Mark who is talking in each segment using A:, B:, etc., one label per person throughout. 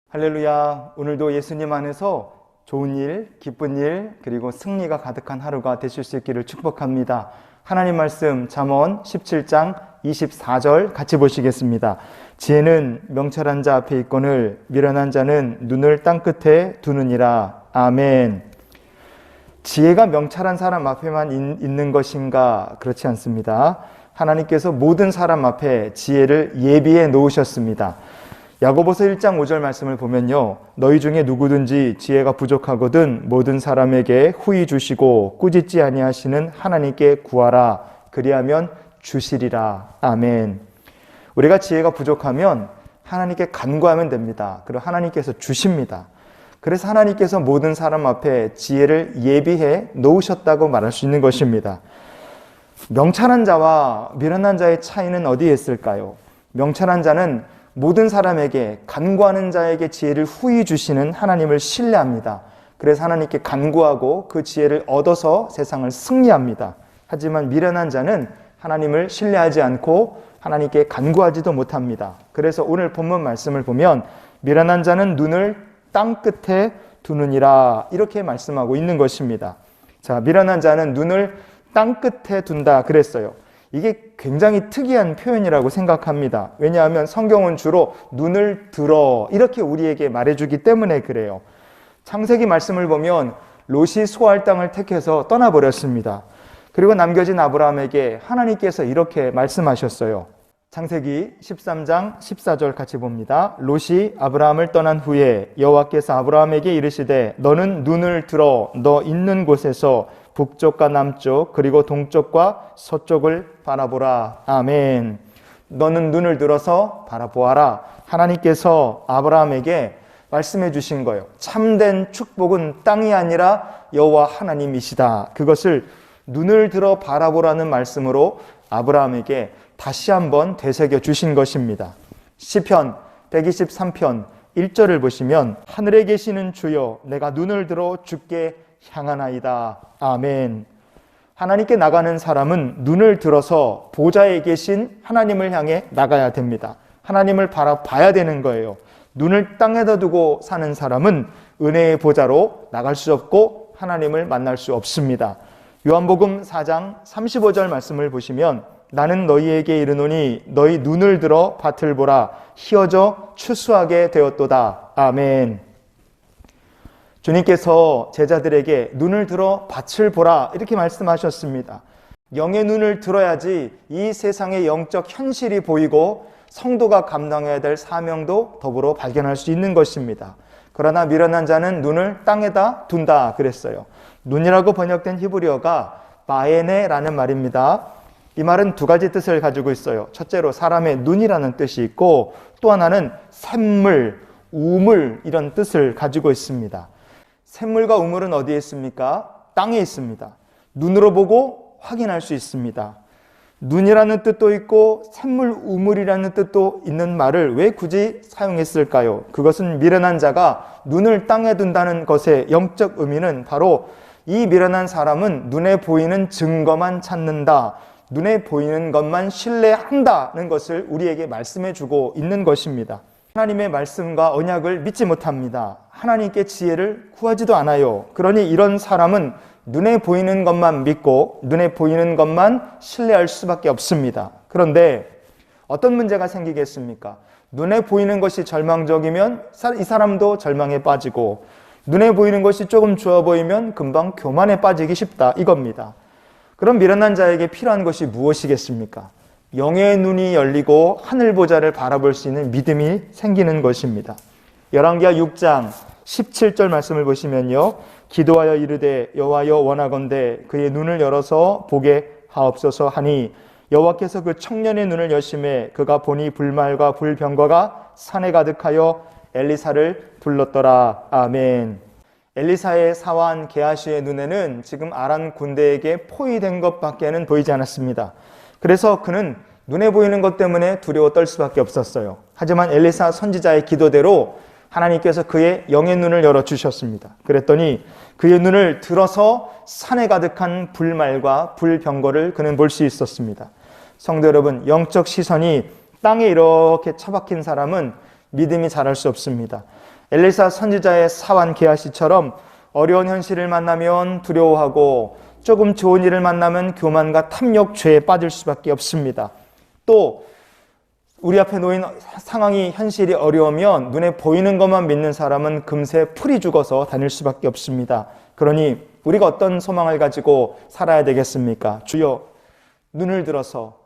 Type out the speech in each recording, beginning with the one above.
A: 할렐루야. 오늘도 예수님 안에서 좋은 일, 기쁜 일, 그리고 승리가 가득한 하루가 되실 수 있기를 축복합니다. 하나님 말씀 잠언 17장 24절 같이 보시겠습니다. 지혜는 명철한 자 앞에 있거늘 미련한 자는 눈을 땅끝에 두느니라. 아멘. 지혜가 명철한 사람 앞에만 있는 것인가? 그렇지 않습니다. 하나님께서 모든 사람 앞에 지혜를 예비해 놓으셨습니다. 야고보서 1장 5절 말씀을 보면요, 너희 중에 누구든지 지혜가 부족하거든 모든 사람에게 후히 주시고 꾸짖지 아니하시는 하나님께 구하라. 그리하면 주시리라. 아멘. 우리가 지혜가 부족하면 하나님께 간구하면 됩니다. 그리고 하나님께서 주십니다. 그래서 하나님께서 모든 사람 앞에 지혜를 예비해 놓으셨다고 말할 수 있는 것입니다. 명철한 자와 미련한 자의 차이는 어디에 있을까요? 명철한 자는 모든 사람에게, 간구하는 자에게 지혜를 후히 주시는 하나님을 신뢰합니다. 그래서 하나님께 간구하고 그 지혜를 얻어서 세상을 승리합니다. 하지만 미련한 자는 하나님을 신뢰하지 않고 하나님께 간구하지도 못합니다. 그래서 오늘 본문 말씀을 보면 미련한 자는 눈을 땅 끝에 두느니라, 이렇게 말씀하고 있는 것입니다. 자, 미련한 자는 눈을 땅 끝에 둔다 그랬어요. 이게 굉장히 특이한 표현이라고 생각합니다. 왜냐하면 성경은 주로 눈을 들어 이렇게 우리에게 말해주기 때문에 그래요. 창세기 말씀을 보면 롯이 소할 땅을 택해서 떠나버렸습니다. 그리고 남겨진 아브라함에게 하나님께서 이렇게 말씀하셨어요. 창세기 13장 14절 같이 봅니다. 롯이 아브라함을 떠난 후에 여호와께서 아브라함에게 이르시되 너는 눈을 들어 너 있는 곳에서 북쪽과 남쪽 그리고 동쪽과 서쪽을 바라보라. 아멘. 너는 눈을 들어서 바라보아라. 하나님께서 아브라함에게 말씀해 주신 거예요. 참된 축복은 땅이 아니라 여호와 하나님이시다. 그것을 눈을 들어 바라보라는 말씀으로 아브라함에게 다시 한번 되새겨 주신 것입니다. 시편 123편 1절을 보시면 하늘에 계시는 주여 내가 눈을 들어 주께 향하나이다. 아멘. 하나님께 나가는 사람은 눈을 들어서 보좌에 계신 하나님을 향해 나가야 됩니다. 하나님을 바라봐야 되는 거예요. 눈을 땅에다 두고 사는 사람은 은혜의 보좌로 나갈 수 없고 하나님을 만날 수 없습니다. 요한복음 4장 35절 말씀을 보시면 나는 너희에게 이르노니 너희 눈을 들어 밭을 보라 희어져 추수하게 되었도다. 아멘. 주님께서 제자들에게 눈을 들어 밭을 보라 이렇게 말씀하셨습니다. 영의 눈을 들어야지 이 세상의 영적 현실이 보이고 성도가 감당해야 될 사명도 더불어 발견할 수 있는 것입니다. 그러나 미련한 자는 눈을 땅에다 둔다 그랬어요. 눈이라고 번역된 히브리어가 바에네라는 말입니다. 이 말은 두 가지 뜻을 가지고 있어요. 첫째로 사람의 눈이라는 뜻이 있고 또 하나는 샘물, 우물 이런 뜻을 가지고 있습니다. 샘물과 우물은 어디에 있습니까? 땅에 있습니다. 눈으로 보고 확인할 수 있습니다. 눈이라는 뜻도 있고 샘물, 우물이라는 뜻도 있는 말을 왜 굳이 사용했을까요? 그것은 미련한 자가 눈을 땅에 둔다는 것의 영적 의미는 바로 이 미련한 사람은 눈에 보이는 증거만 찾는다. 눈에 보이는 것만 신뢰한다는 것을 우리에게 말씀해 주고 있는 것입니다. 하나님의 말씀과 언약을 믿지 못합니다. 하나님께 지혜를 구하지도 않아요. 그러니 이런 사람은 눈에 보이는 것만 믿고 눈에 보이는 것만 신뢰할 수밖에 없습니다. 그런데 어떤 문제가 생기겠습니까? 눈에 보이는 것이 절망적이면 이 사람도 절망에 빠지고 눈에 보이는 것이 조금 좋아 보이면 금방 교만에 빠지기 쉽다 이겁니다. 그럼 미련한 자에게 필요한 것이 무엇이겠습니까? 영의 눈이 열리고 하늘 보좌를 바라볼 수 있는 믿음이 생기는 것입니다. 열왕기하 6장 17절 말씀을 보시면요. 기도하여 이르되 여호와여 원하건대 그의 눈을 열어서 보게 하옵소서 하니 여호와께서 그 청년의 눈을 여심해 그가 보니 불말과 불병거가 산에 가득하여 엘리사를 불렀더라. 아멘. 엘리사의 사환 게하시의 눈에는 지금 아람 군대에게 포위된 것밖에는 보이지 않았습니다. 그래서 그는 눈에 보이는 것 때문에 두려워 떨 수밖에 없었어요. 하지만 엘리사 선지자의 기도대로 하나님께서 그의 영의 눈을 열어주셨습니다. 그랬더니 그의 눈을 들어서 산에 가득한 불말과 불병거를 그는 볼 수 있었습니다. 성도 여러분, 영적 시선이 땅에 이렇게 처박힌 사람은 믿음이 자랄 수 없습니다. 엘리사 선지자의 사환 게하시처럼 어려운 현실을 만나면 두려워하고 조금 좋은 일을 만나면 교만과 탐욕, 죄에 빠질 수밖에 없습니다. 또 우리 앞에 놓인 상황이 현실이 어려우면 눈에 보이는 것만 믿는 사람은 금세 풀이 죽어서 다닐 수밖에 없습니다. 그러니 우리가 어떤 소망을 가지고 살아야 되겠습니까? 주여, 눈을 들어서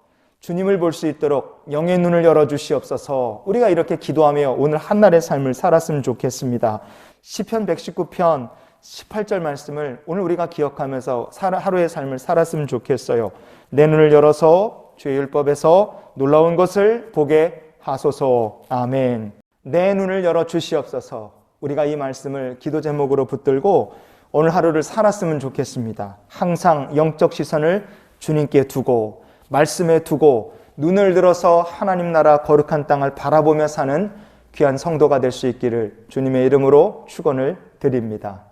A: 주님을 볼 수 있도록 영의 눈을 열어주시옵소서. 우리가 이렇게 기도하며 오늘 한날의 삶을 살았으면 좋겠습니다. 시편 119편 18절 말씀을 오늘 우리가 기억하면서 하루의 삶을 살았으면 좋겠어요. 내 눈을 열어서 주의 율법에서 놀라운 것을 보게 하소서. 아멘. 내 눈을 열어 주시옵소서. 우리가 이 말씀을 기도 제목으로 붙들고 오늘 하루를 살았으면 좋겠습니다. 항상 영적 시선을 주님께 두고 말씀에 두고 눈을 들어서 하나님 나라 거룩한 땅을 바라보며 사는 귀한 성도가 될 수 있기를 주님의 이름으로 축원을 드립니다.